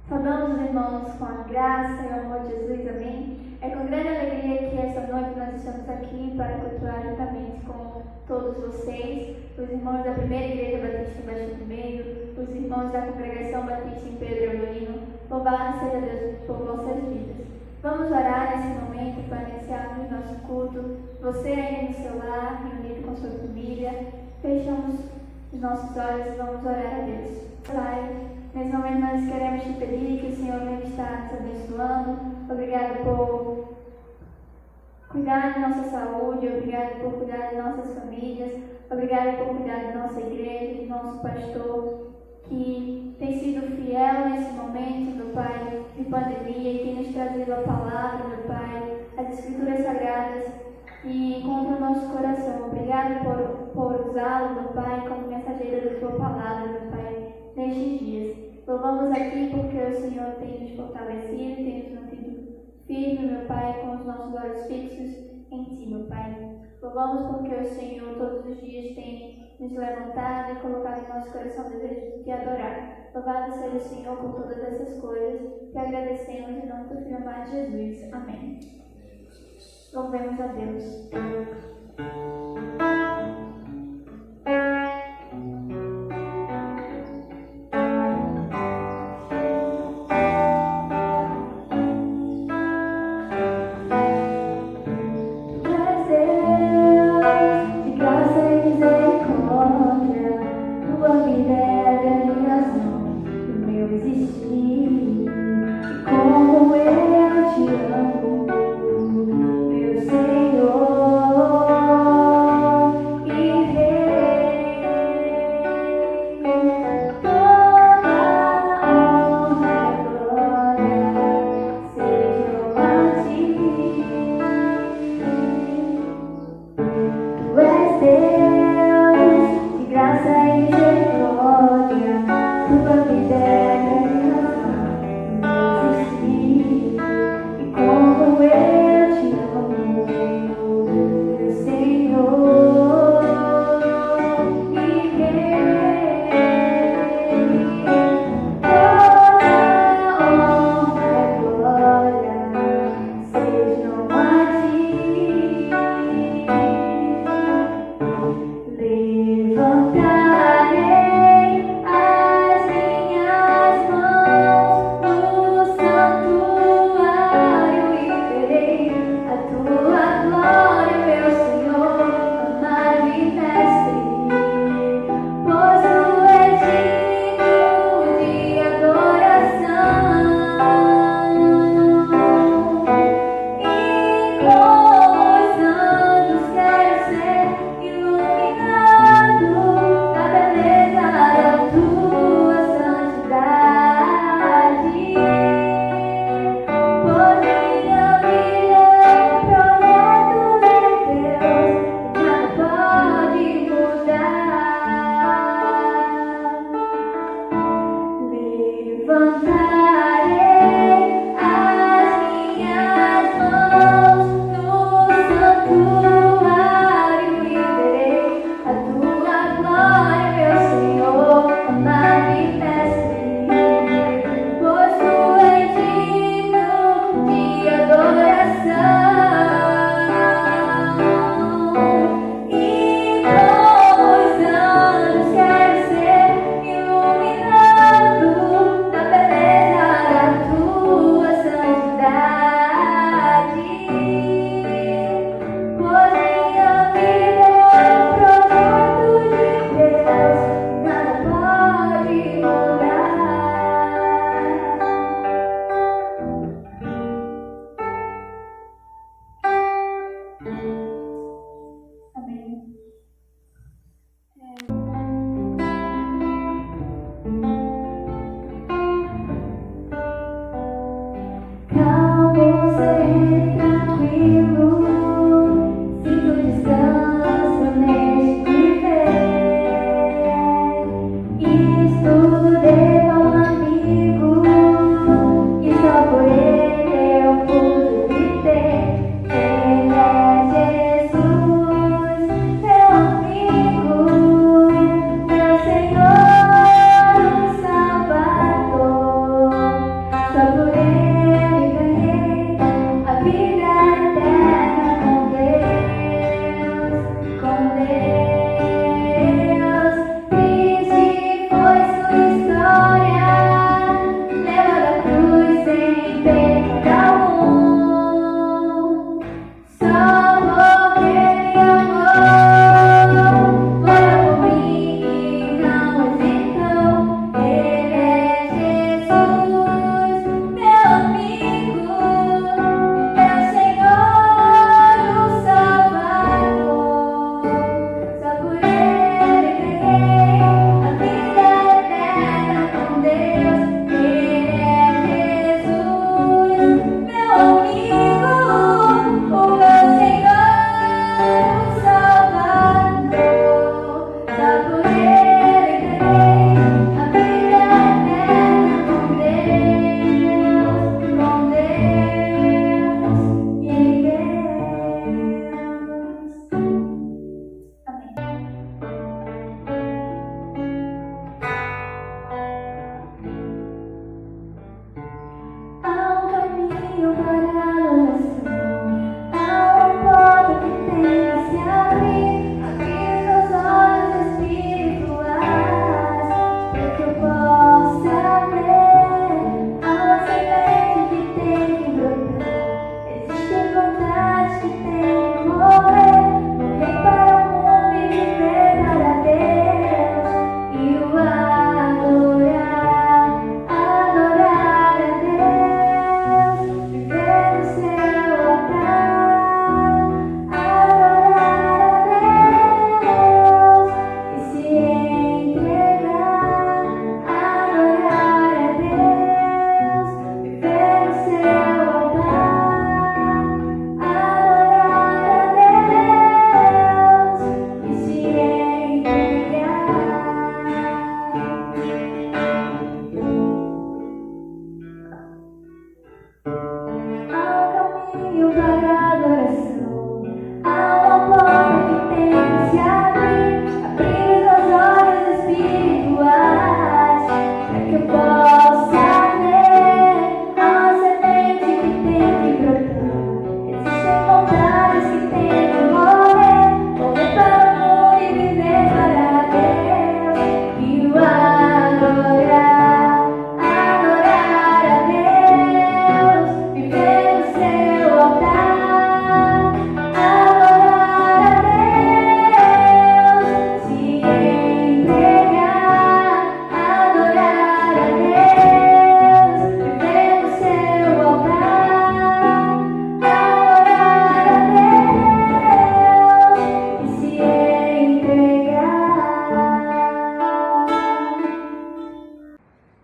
Saudamos os irmãos com a graça e o amor de Jesus, amém? É com grande alegria que esta noite nós estamos aqui para cultuar juntamente com todos vocês, os irmãos da Primeira Igreja Batista em Baixo do Meio, os irmãos da Congregação Batista em Pedro Eulino. Louvado seja Deus por vossas vidas. Vamos orar nesse momento para iniciarmos nosso culto. Você aí no seu lar, reunido com sua família, fechamos os nossos olhos e vamos orar a Deus. Pai, nesse momento nós queremos te pedir que o Senhor venha estar nos abençoando. Obrigado por cuidar de nossa saúde, obrigado por cuidar de nossas famílias, obrigado por cuidar de nossa igreja, de nosso pastor, que tem sido fiel nesse momento, meu Pai, de pandemia, e tem nos trazido a palavra, meu Pai, as Escrituras Sagradas, e encontra o nosso coração. Obrigado por usá-lo, meu Pai, como mensageiro da tua palavra, meu Pai, nestes dias. Louvamos aqui porque o Senhor tem nos fortalecido, tem nos mantido firme, meu Pai, com os nossos olhos fixos em Ti, meu Pai. Louvamos porque o Senhor todos os dias tem nos levantado e colocado em nosso coração o desejo de Te adorar. Louvado seja o Senhor por todas essas coisas, que agradecemos em nome do Filho amado Jesus. Amém. Louvemos a Deus. Beleza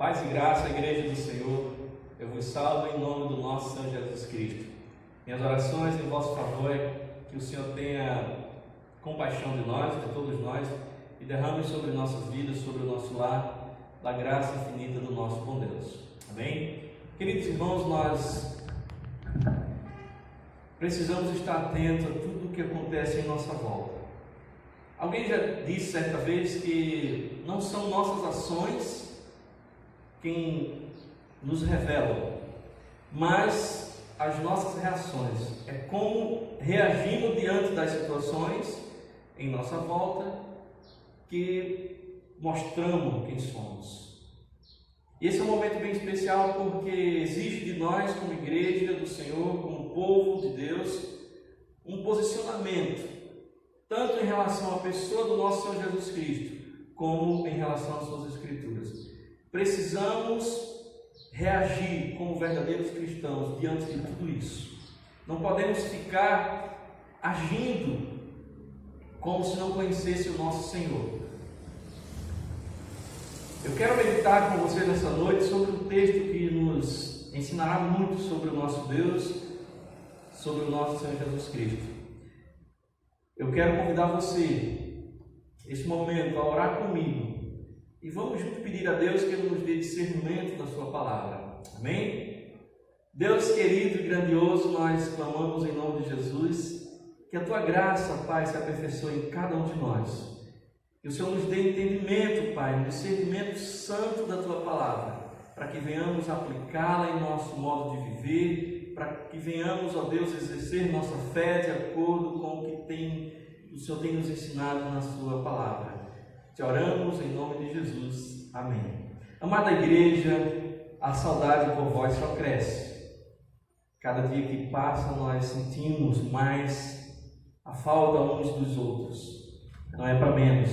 Paz e graça, Igreja do Senhor, eu vos salvo em nome do nosso Senhor Jesus Cristo. Minhas orações em vosso favor é que o Senhor tenha compaixão de nós, de todos nós, e derrame sobre nossas vidas, sobre o nosso lar, da graça infinita do nosso bom Deus. Amém? Queridos irmãos, nós precisamos estar atentos a tudo o que acontece em nossa volta. Alguém já disse certa vez que não são nossas ações quem nos revelam, mas as nossas reações. É como reagimos diante das situações em nossa volta que mostramos quem somos. E esse é um momento bem especial porque exige de nós, como igreja do Senhor, como povo de Deus, um posicionamento, tanto em relação à pessoa do nosso Senhor Jesus Cristo, como em relação às suas Escrituras. Precisamos reagir como verdadeiros cristãos diante de tudo isso. Não podemos ficar agindo como se não conhecesse o nosso Senhor. Eu quero meditar com você nessa noite sobre um texto que nos ensinará muito sobre o nosso Deus, sobre o nosso Senhor Jesus Cristo. Eu quero convidar você, nesse momento, a orar comigo. E vamos juntos pedir a Deus que Ele nos dê discernimento da sua palavra. Amém? Deus querido e grandioso, nós clamamos em nome de Jesus, que a Tua graça, Pai, se aperfeiçoe em cada um de nós. Que o Senhor nos dê entendimento, Pai, um discernimento santo da Tua palavra, para que venhamos aplicá-la em nosso modo de viver, para que venhamos, ó Deus, exercer nossa fé de acordo com o que o Senhor tem nos ensinado na Sua palavra. Te oramos em nome de Jesus. Amém. Amada igreja, a saudade por vós só cresce. Cada dia que passa nós sentimos mais a falta uns dos outros. Não é para menos.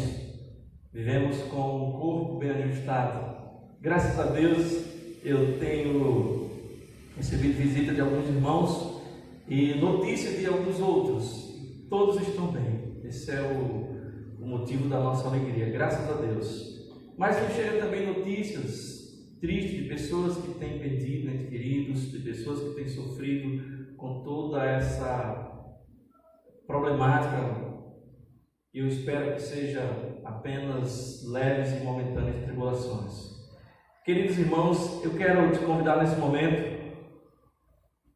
Vivemos com um corpo bem ajustado. Graças a Deus eu tenho recebido visita de alguns irmãos e notícia de alguns outros. Todos estão bem. Esse é o motivo da nossa alegria, graças a Deus. Mas nos chega também notícias tristes de pessoas que têm perdido entes queridos, de pessoas que têm sofrido com toda essa problemática. Eu espero que seja apenas leves e momentâneas tribulações. Queridos irmãos, eu quero te convidar nesse momento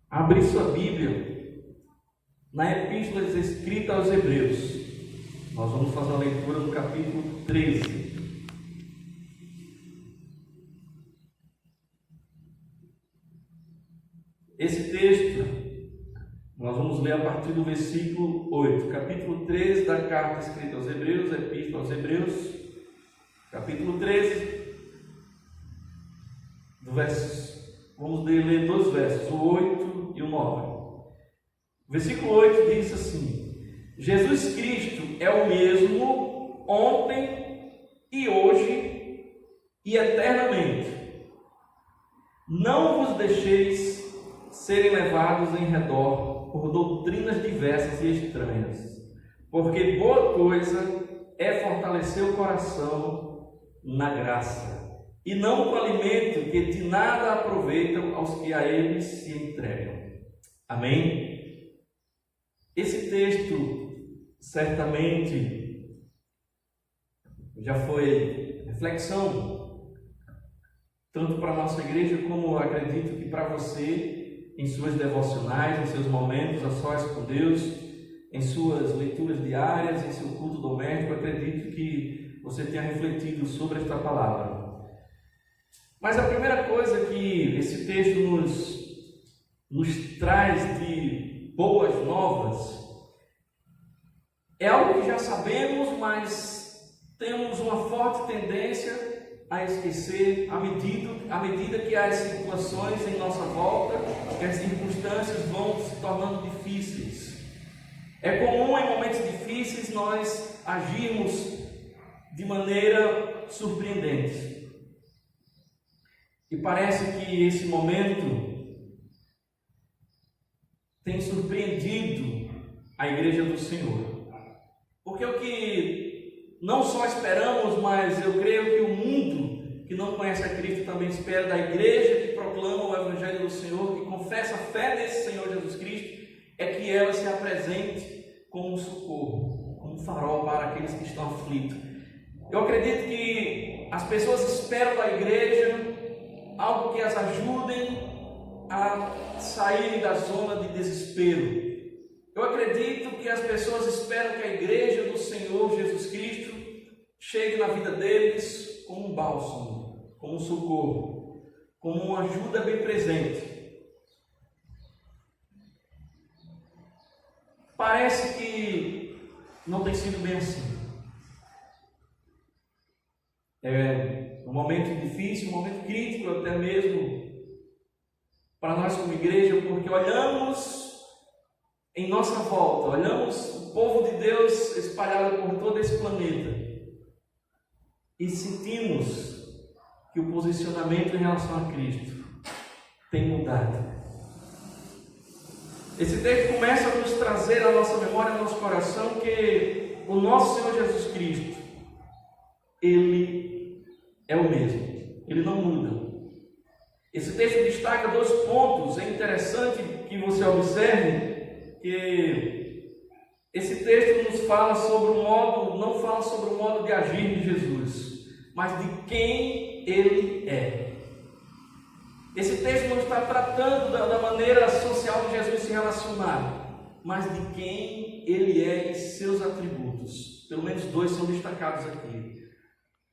a abrir sua Bíblia na Epístola escrita aos Hebreus. Nós vamos fazer uma leitura do capítulo 13. Esse texto, nós vamos ler a partir do versículo 8. Capítulo 13 da carta escrita aos Hebreus, Epístola aos Hebreus. Capítulo 13, vamos ler dois versos, o 8 e o 9. O versículo 8 diz assim: Jesus Cristo é o mesmo ontem e hoje e eternamente. Não vos deixeis serem levados em redor por doutrinas diversas e estranhas, porque boa coisa é fortalecer o coração na graça, e não com alimento que de nada aproveitam aos que a eles se entregam. Amém? Esse texto certamente já foi reflexão, tanto para a nossa igreja, como acredito que para você, em suas devocionais, em seus momentos a sós com Deus, em suas leituras diárias, em seu culto doméstico. Acredito que você tenha refletido sobre esta palavra. Mas a primeira coisa que esse texto nos traz de boas novas é algo que já sabemos, mas temos uma forte tendência a esquecer à medida que as situações em nossa volta, que as circunstâncias vão se tornando difíceis. É comum em momentos difíceis nós agirmos de maneira surpreendente. E parece que esse momento tem surpreendido a Igreja do Senhor. Porque o que não só esperamos, mas eu creio que o mundo que que não conhece a Cristo também espera da igreja que proclama o Evangelho do Senhor, que confessa a fé nesse Senhor Jesus Cristo, é que ela se apresente como um socorro, como um farol para aqueles que estão aflitos. Eu acredito que as pessoas esperam da igreja algo que as ajudem a saírem da zona de desespero. Eu acredito que as pessoas esperam que a igreja do Senhor Jesus Cristo chegue na vida deles como um bálsamo, como um socorro, como uma ajuda bem presente. Parece que não tem sido bem assim. É um momento difícil, um momento crítico até mesmo para nós como igreja, porque olhamos em nossa volta, olhamos o povo de Deus espalhado por todo esse planeta e sentimos que o posicionamento em relação a Cristo tem mudado. Esse texto começa a nos trazer à nossa memória, ao nosso coração, que o nosso Senhor Jesus Cristo, Ele é o mesmo, Ele não muda. Esse texto destaca 2 pontos. É interessante que você observe que esse texto nos fala sobre o modo, não fala sobre o modo de agir de Jesus, mas de quem Ele é. Esse texto não está tratando da maneira social de Jesus se relacionar, mas de quem Ele é e seus atributos. Pelo menos 2 são destacados aqui.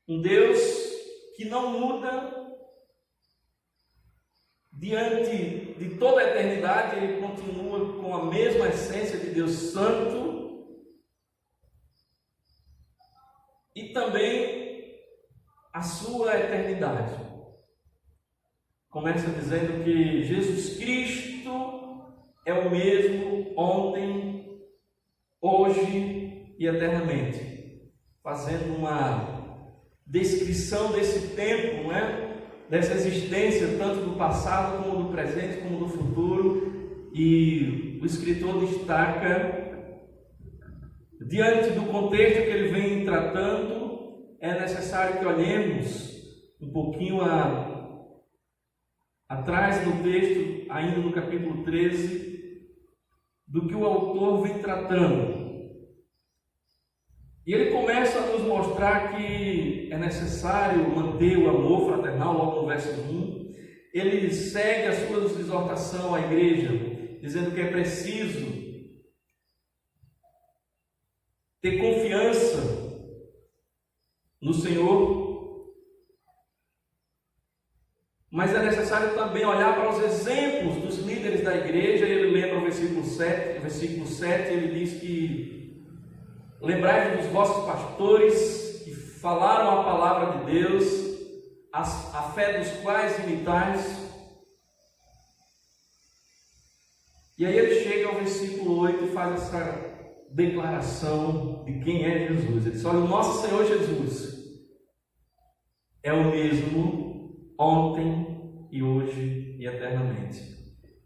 Um Deus que não muda. Diante de toda a eternidade, Ele continua com a mesma essência de Deus Santo. E também a sua eternidade. Começa dizendo que Jesus Cristo é o mesmo ontem, hoje e eternamente. Fazendo uma descrição desse tempo, não é? Dessa existência, tanto do passado, como do presente, como do futuro. E o escritor destaca, diante do contexto que ele vem tratando, é necessário que olhemos um pouquinho atrás do texto, ainda no capítulo 13, do que o autor vem tratando. E ele começa a nos mostrar que é necessário manter o amor fraternal, logo no verso 1. Ele segue a sua exortação à igreja, dizendo que é preciso ter confiança no Senhor, mas é necessário também olhar para os exemplos dos líderes da igreja. Ele lembra o versículo 7, ele diz que lembrai-vos dos vossos pastores que falaram a palavra de Deus, a fé dos quais imitais. E aí ele chega ao versículo 8 e faz essa declaração de quem é Jesus. Ele diz: olha, o nosso Senhor Jesus é o mesmo ontem e hoje e eternamente.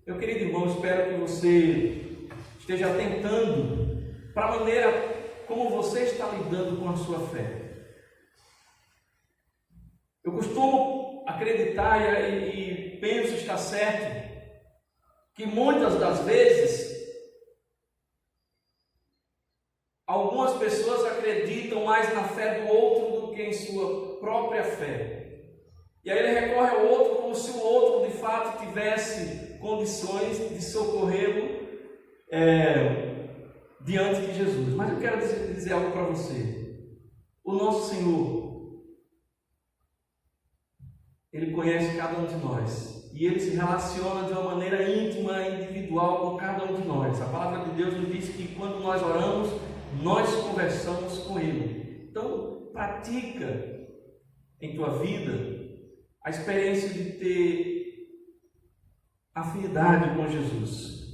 Meu querido irmão, espero que você esteja atentando para a maneira como você está lidando com a sua fé. Eu costumo acreditar e penso estar certo que muitas das vezes algumas pessoas acreditam mais na fé do outro do que em sua própria fé. E aí ele recorre ao outro como se o outro de fato tivesse condições de socorrê-lo diante de Jesus. Mas eu quero dizer algo para você. O nosso Senhor, Ele conhece cada um de nós e Ele se relaciona de uma maneira íntima e individual com cada um de nós. A palavra de Deus nos diz que quando nós oramos, nós conversamos com Ele. Então, pratica em tua vida a experiência de ter afinidade com Jesus.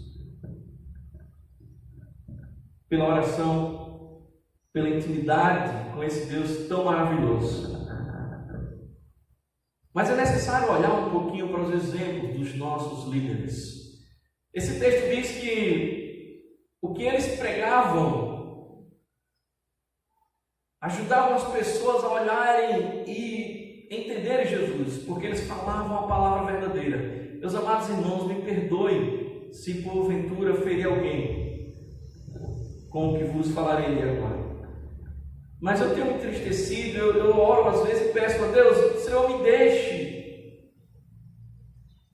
Pela oração, pela intimidade com esse Deus tão maravilhoso. Mas é necessário olhar um pouquinho para os exemplos dos nossos líderes. Esse texto diz que o que eles pregavam ajudavam as pessoas a olharem e entenderem Jesus, porque eles falavam a palavra verdadeira. Meus amados irmãos, me perdoem se porventura ferir alguém com o que vos falarei agora. Mas eu tenho me entristecido, eu oro às vezes e peço a Deus, Senhor, me deixe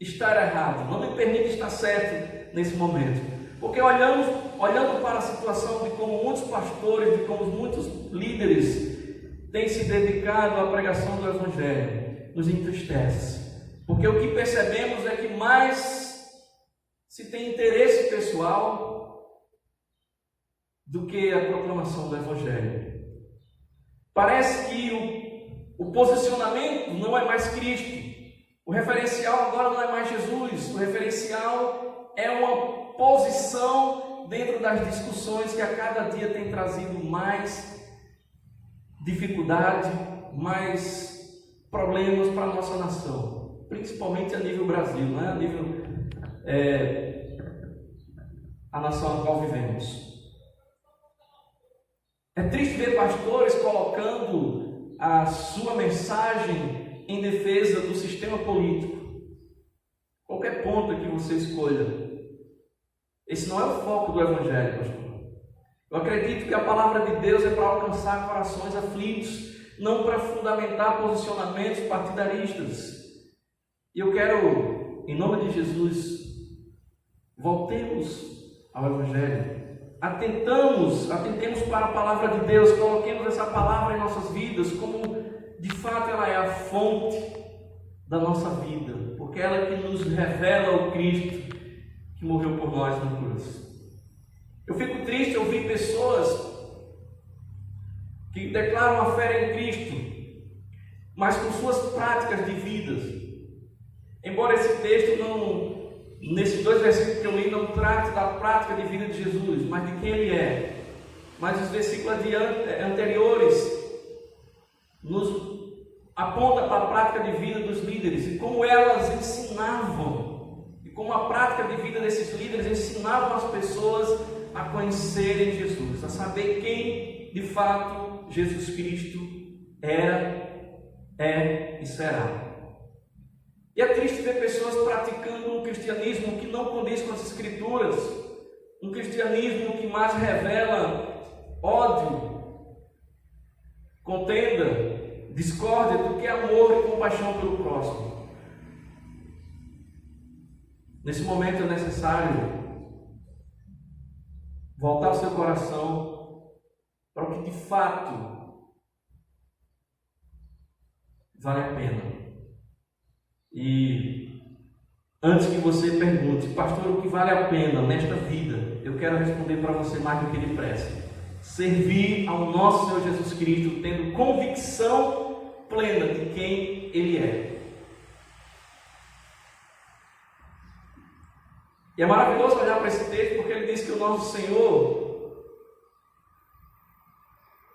estar errado, não me permita estar certo nesse momento. Porque olhando para a situação de como muitos pastores, de como muitos líderes têm se dedicado à pregação do Evangelho, nos entristece. Porque o que percebemos é que mais se tem interesse pessoal do que a proclamação do Evangelho. Parece que o posicionamento não é mais Cristo. O referencial agora não é mais Jesus. O referencial é uma posição dentro das discussões que a cada dia tem trazido mais dificuldade, mais problemas para a nossa nação, principalmente a nível Brasil, não é? A nível a nação na qual vivemos. É triste ver pastores colocando a sua mensagem em defesa do sistema político. Qualquer ponto que você escolha, esse não é o foco do Evangelho, pastor. Eu acredito que a palavra de Deus é para alcançar corações aflitos, não para fundamentar posicionamentos partidaristas. E eu quero, em nome de Jesus, voltemos ao Evangelho. Atentemos para a palavra de Deus, coloquemos essa palavra em nossas vidas, como de fato ela é a fonte da nossa vida, porque ela é que nos revela o Cristo que morreu por nós na cruz. Eu fico triste ao ouvir pessoas que declaram a fé em Cristo, mas com suas práticas de vida. Embora esse texto nesses 2 versículos que eu li, não trate da prática de vida de Jesus, mas de quem Ele é. Mas os versículos anteriores nos apontam para a prática de vida dos líderes e como elas ensinavam, e como a prática de vida desses líderes ensinavam as pessoas a conhecerem Jesus, a saber quem de fato Jesus Cristo era, é e será. E é triste ver pessoas praticando um cristianismo que não condiz com as Escrituras, um cristianismo que mais revela ódio, contenda, discórdia do que amor e compaixão pelo próximo. Nesse momento é necessário voltar o seu coração para o que de fato vale a pena. E antes que você pergunte, pastor, o que vale a pena nesta vida, eu quero responder para você mais do que depressa. Servir ao nosso Senhor Jesus Cristo, tendo convicção plena de quem Ele é. E é maravilhoso olhar para esse texto, porque ele diz que o nosso Senhor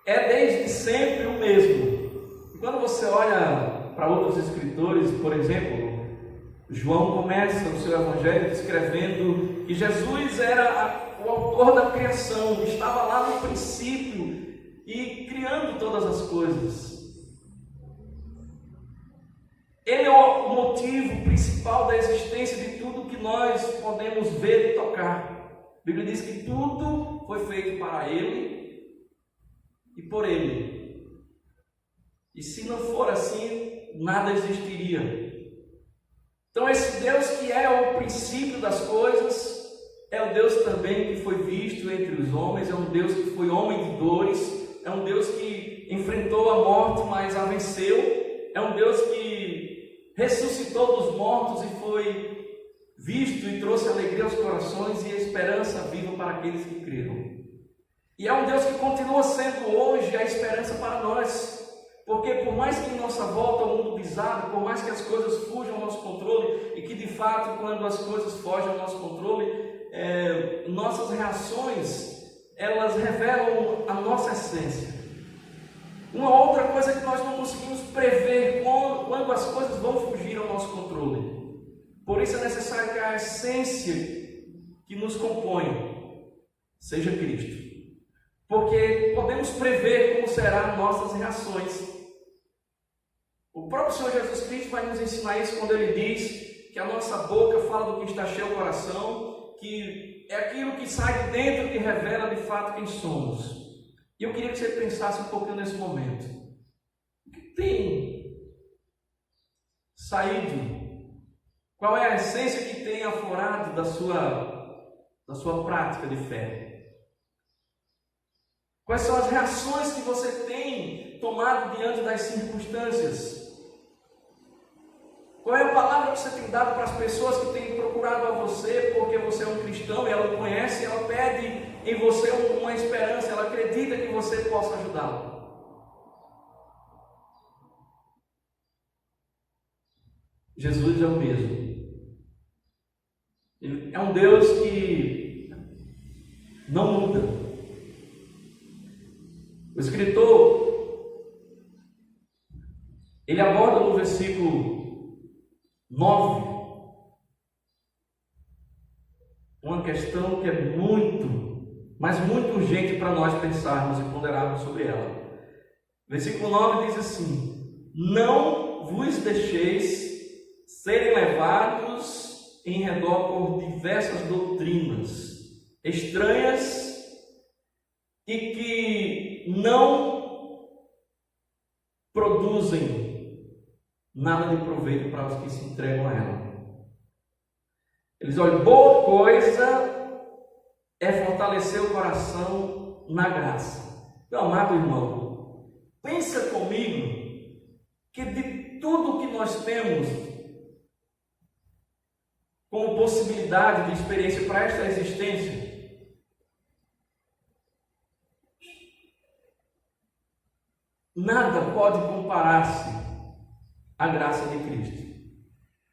é desde sempre o mesmo. E quando você olha para outros escritores, por exemplo, João começa o seu evangelho descrevendo que Jesus era o autor da criação, estava lá no princípio e criando todas as coisas. Ele é o motivo principal da existência de tudo que nós podemos ver e tocar. A Bíblia diz que tudo foi feito para Ele e por Ele. E se não for assim, nada existiria. Então esse Deus que é o princípio das coisas, é o Deus também que foi visto entre os homens, é um Deus que foi homem de dores, é um Deus que enfrentou a morte, mas a venceu, é um Deus que ressuscitou dos mortos e foi visto e trouxe alegria aos corações e a esperança viva para aqueles que creram. E é um Deus que continua sendo hoje a esperança para nós. Porque por mais que em nossa volta o mundo bizarro, por mais que as coisas fujam ao nosso controle, e que de fato quando as coisas fogem ao nosso controle, nossas reações, elas revelam a nossa essência. Uma outra coisa que nós não conseguimos prever quando as coisas vão fugir ao nosso controle. Por isso é necessário que a essência que nos compõe seja Cristo. Porque podemos prever como serão nossas reações. O próprio Senhor Jesus Cristo vai nos ensinar isso quando Ele diz que a nossa boca fala do que está cheio o coração, que é aquilo que sai de dentro que revela de fato quem somos. E eu queria que você pensasse um pouquinho nesse momento. O que tem saído? Qual é a essência que tem aflorado da sua prática de fé? Quais são as reações que você tem tomado diante das circunstâncias? Qual é a palavra que você tem dado para as pessoas que têm procurado a você porque você é um cristão e ela o conhece, ela pede em você uma esperança, ela acredita que você possa ajudá-la? Jesus é o mesmo. Ele é um Deus que não muda. O escritor, ele aborda no versículo 9 uma questão que é muito, mas muito urgente para nós pensarmos e ponderarmos sobre ela. Versículo 9 diz assim: não vos deixeis serem levados em redor por diversas doutrinas estranhas e que não produzem nada de proveito para os que se entregam a ela. Eles olham, boa coisa é fortalecer o coração na graça. Meu amado irmão, pensa comigo que de tudo que nós temos como possibilidade de experiência para esta existência, nada pode comparar-se à graça de Cristo.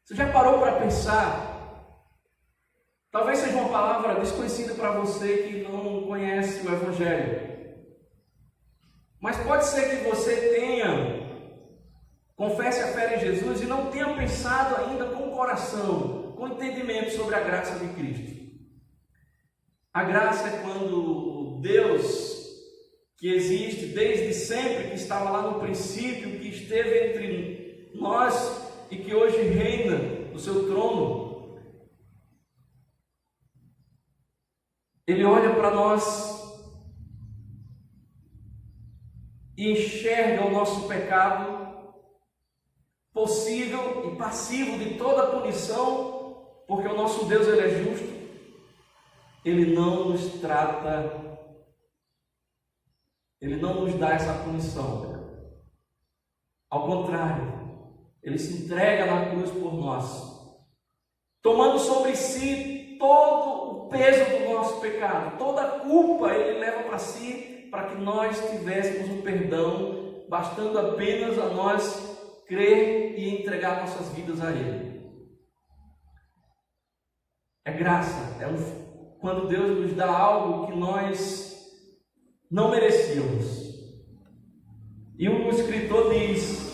Você já parou para pensar? Talvez seja uma palavra desconhecida para você que não conhece o Evangelho. Mas pode ser que você confesse a fé em Jesus e não tenha pensado ainda com o coração, com entendimento sobre a graça de Cristo. A graça é quando Deus, que existe desde sempre, que estava lá no princípio, que esteve entre nós e que hoje reina no seu trono, Ele olha para nós e enxerga o nosso pecado possível e passivo de toda punição, porque o nosso Deus, Ele é justo. Ele não nos trata, Ele não nos dá essa punição. Ao contrário, Ele se entrega na cruz por nós, tomando sobre si todo o peso do nosso pecado, toda a culpa Ele leva para si, para que nós tivéssemos um perdão, bastando apenas a nós crer e entregar nossas vidas a Ele. É graça, quando Deus nos dá algo que nós não merecíamos. E o escritor diz: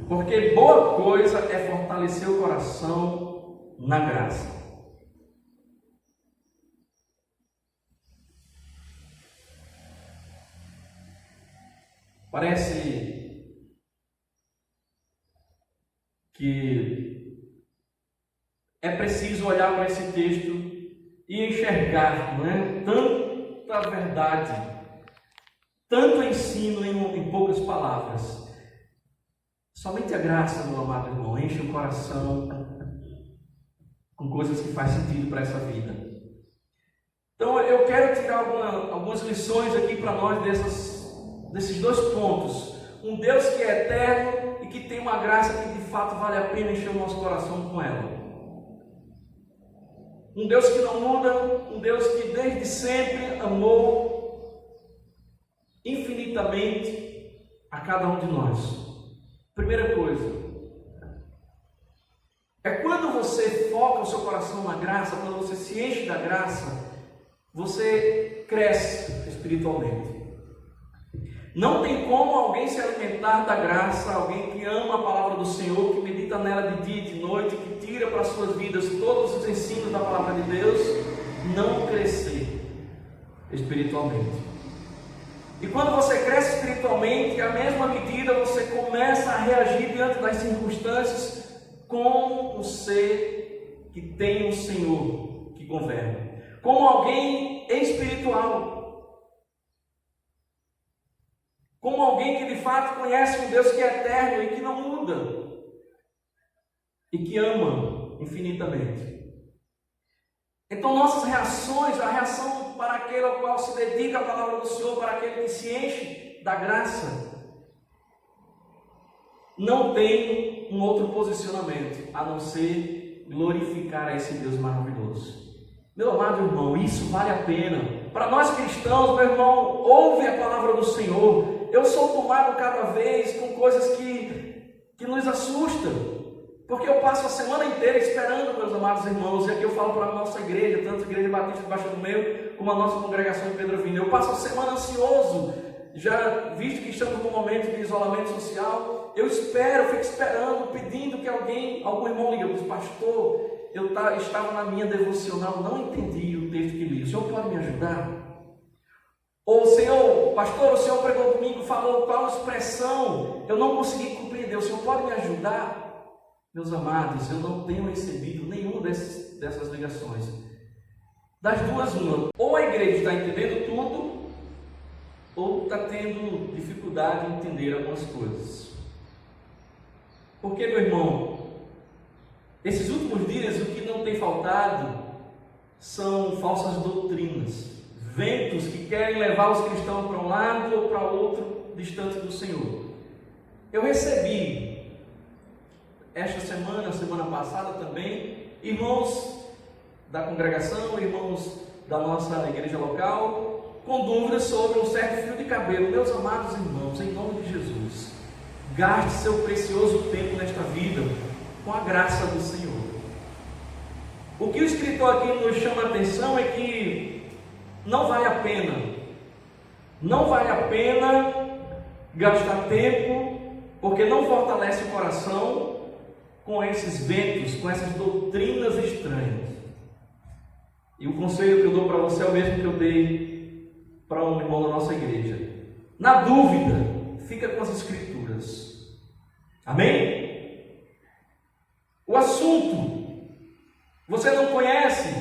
porque boa coisa é fortalecer o coração na graça. Parece que é preciso olhar para esse texto e enxergar, não é? Tanta verdade, tanto ensino em poucas palavras. Somente a graça, meu amado irmão, enche o coração com coisas que fazem sentido para essa vida. Então eu quero tirar algumas lições aqui para nós desses dois pontos. Um Deus que é eterno e que tem uma graça que de fato vale a pena encher o nosso coração com ela. Um Deus que não muda, um Deus que desde sempre amou infinitamente a cada um de nós. Primeira coisa, é quando você foca o seu coração na graça, quando você se enche da graça, você cresce espiritualmente. Não tem como alguém se alimentar da graça, alguém que ama a palavra do Senhor, que medita nela de dia e de noite, que tira para as suas vidas todos os ensinos da palavra de Deus, não crescer espiritualmente. E quando você cresce espiritualmente, à mesma medida você começa a reagir diante das circunstâncias como um ser que tem um Senhor que governa, como alguém espiritual, como alguém que de fato conhece um Deus que é eterno e que não muda, e que ama infinitamente. Então nossas reações, a reação para aquele ao qual se dedica a palavra do Senhor, para aquele que se enche da graça, não tem um outro posicionamento a não ser glorificar a esse Deus maravilhoso. Meu amado irmão, isso vale a pena. Para nós cristãos, meu irmão, ouve a palavra do Senhor. Eu sou tomado cada vez com coisas que nos assustam. Porque eu passo a semana inteira esperando, meus amados irmãos, e aqui eu falo para a nossa igreja, tanto a Igreja Batista de Baixo do Meio, como a nossa congregação de Pedro Vina. Eu passo a semana ansioso, já visto que estamos num momento de isolamento social, eu fico esperando, pedindo que algum irmão ligue, diz, pastor, eu estava na minha devocional, não entendi o texto que li, o senhor pode me ajudar? Ou, Senhor, pastor, o senhor pregou domingo, falou qual expressão, eu não consegui compreender, o senhor pode me ajudar? Meus amados, eu não tenho recebido nenhuma dessas ligações. Das duas, uma. Ou a igreja está entendendo tudo, ou está tendo dificuldade em entender algumas coisas. Porque, meu irmão, esses últimos dias o que não tem faltado são falsas doutrinas, ventos que querem levar os cristãos para um lado ou para outro, distante do Senhor. Eu recebi esta semana passada também, irmãos da congregação, irmãos da nossa igreja local, com dúvidas sobre um certo fio de cabelo. Meus amados irmãos, em nome de Jesus, gaste seu precioso tempo nesta vida com a graça do Senhor. O que o escritor aqui nos chama a atenção é que não vale a pena gastar tempo, porque não fortalece o coração com esses ventos, com essas doutrinas estranhas. E o conselho que eu dou para você é o mesmo que eu dei para um irmão da nossa igreja. Na dúvida, fica com as escrituras. Amém? O assunto você não conhece,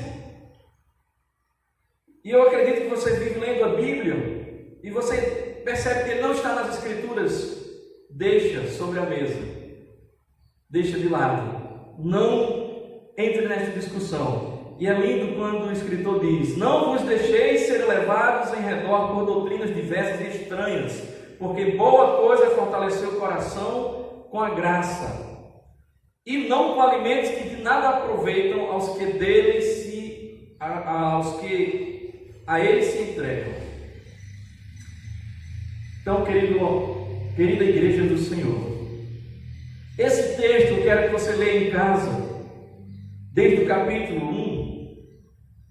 e eu acredito que você vive lendo a Bíblia e você percebe que ele não está nas escrituras. Deixa sobre a mesa. Deixa de lado, não entre nesta discussão. E é lindo quando o escritor diz: não vos deixeis ser levados em redor por doutrinas diversas e estranhas, porque boa coisa é fortalecer o coração com a graça, e não com alimentos que de nada aproveitam aos que a eles se entregam. Então, querida igreja do Senhor, esse texto eu quero que você leia em casa, desde o capítulo 1,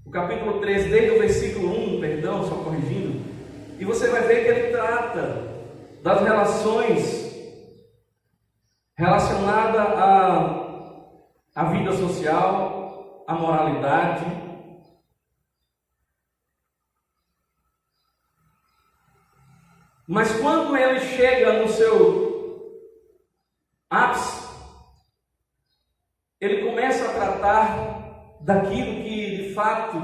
o capítulo 3, desde o versículo 1, só corrigindo, e você vai ver que ele trata das relações relacionadas à vida social, à moralidade. Mas quando ele chega no seu ápice, ele começa a tratar daquilo que de fato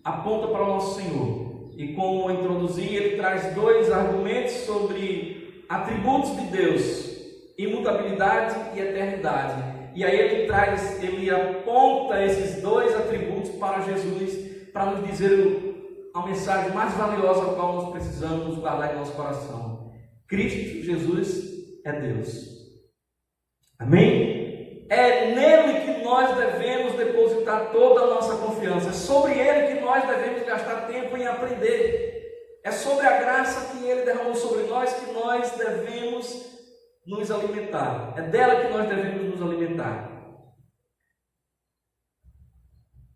aponta para o nosso Senhor. E como eu introduzi, ele traz dois argumentos sobre atributos de Deus: imutabilidade e eternidade. E aí ele aponta esses dois atributos para Jesus, para nos dizer a mensagem mais valiosa a qual nós precisamos guardar em nosso coração: Cristo Jesus é Deus. Amém? É nele que nós devemos depositar toda a nossa confiança. É sobre ele que nós devemos gastar tempo em aprender. É sobre a graça que ele derramou sobre nós que nós devemos nos alimentar. É dela que nós devemos nos alimentar.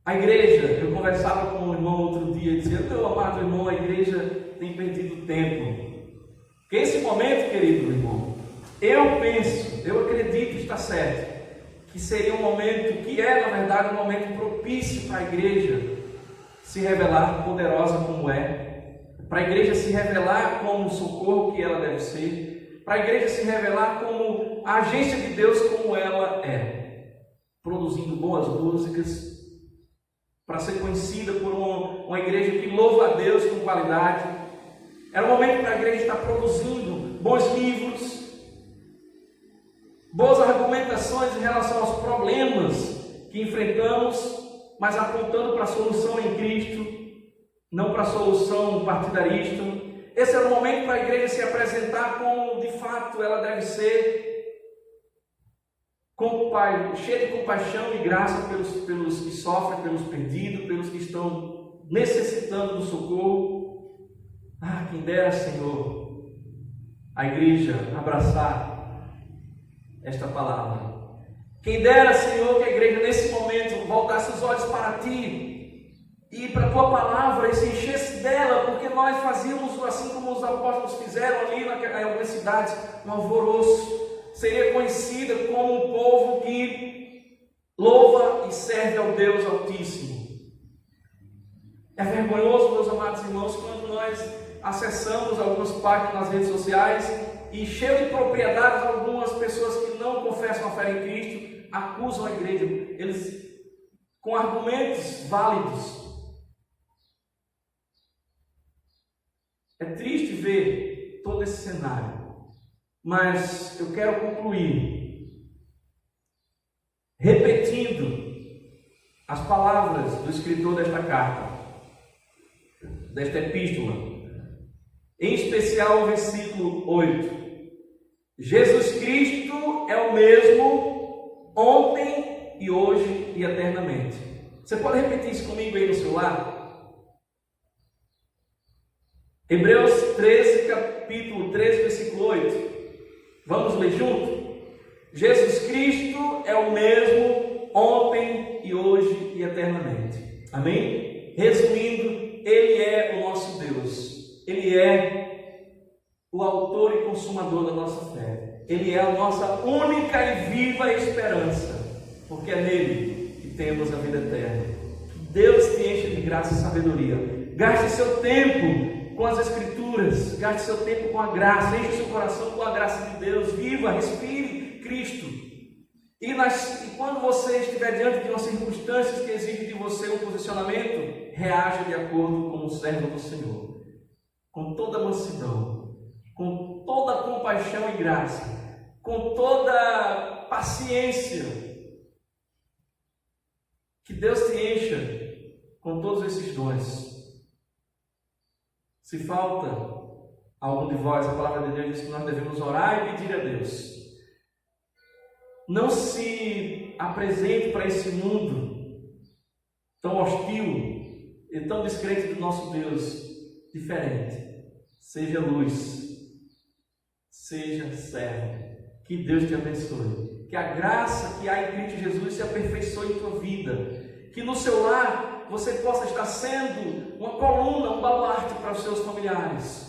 A igreja, eu conversava com um irmão outro dia e dizia: meu amado irmão, a igreja tem perdido tempo. Porque esse momento, querido irmão, eu acredito, está certo, que seria um momento, que é na verdade um momento propício para a igreja se revelar poderosa como é, para a igreja se revelar como o socorro que ela deve ser, para a igreja se revelar como a agência de Deus como ela é, produzindo boas músicas, para ser conhecida por uma igreja que louva a Deus com qualidade. Era o momento para a igreja estar produzindo bons livros, boas argumentações em relação aos problemas que enfrentamos, mas apontando para a solução em Cristo, não para a solução partidarista. Esse era o momento para a igreja se apresentar como de fato ela deve ser, com Pai, cheia de compaixão e graça pelos que sofrem, pelos perdidos, pelos que estão necessitando do socorro. Ah, quem dera, Senhor, a igreja abraçar esta palavra. Quem dera, Senhor, que a igreja nesse momento voltasse os olhos para Ti e para a Tua palavra e se enchesse dela, porque nós fazíamos assim como os apóstolos fizeram ali em algumas cidades, um alvoroço. Seria conhecida como um povo que louva e serve ao Deus Altíssimo. É vergonhoso, meus amados irmãos, quando nós acessamos algumas páginas nas redes sociais e, cheio de propriedades, algumas pessoas que não confessam a fé em Cristo acusam a igreja, eles com argumentos válidos. É triste ver todo esse cenário. Mas eu quero concluir repetindo as palavras do escritor desta carta, desta epístola, em especial o versículo 8. Jesus Cristo é o mesmo ontem e hoje e eternamente. Você pode repetir isso comigo aí no seu lar? Hebreus 13, capítulo 13, versículo 8. Vamos ler junto? Jesus Cristo é o mesmo ontem e hoje e eternamente. Amém? Resumindo, Ele é o nosso Deus. Ele é o autor e consumador da nossa fé. Ele é a nossa única e viva esperança, porque é nele que temos a vida eterna. Que Deus te encha de graça e sabedoria. Gaste seu tempo com as Escrituras, gaste seu tempo com a graça, enche seu coração com a graça de Deus, viva, respire Cristo. E quando você estiver diante de umas circunstâncias que exigem de você um posicionamento, reaja de acordo com o servo do Senhor, com toda mansidão, com toda compaixão e graça, com toda paciência. Que Deus te encha com todos esses dons. Se falta algum de vós, a palavra de Deus diz que nós devemos orar e pedir a Deus. Não se apresente para esse mundo tão hostil e tão descrente do nosso Deus diferente. Seja luz, seja servo. Que Deus te abençoe. Que a graça que há em Cristo Jesus se aperfeiçoe em tua vida. Que no seu lar você possa estar sendo uma coluna, um baluarte para os seus familiares.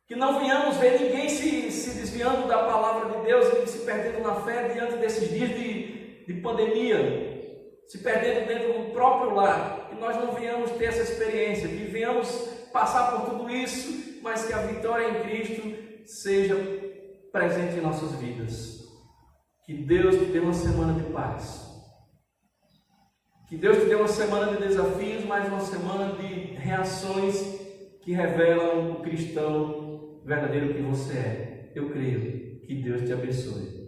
Que não venhamos ver ninguém se desviando da palavra de Deus e se perdendo na fé diante desses dias de pandemia, se perdendo dentro do próprio lar. Que nós não venhamos ter essa experiência, que venhamos passar por tudo isso, mas que a vitória em Cristo seja presente em nossas vidas. Que Deus te dê uma semana de paz. Que Deus te dê uma semana de desafios, mas uma semana de reações que revelam o cristão verdadeiro que você é. Eu creio. Que Deus te abençoe.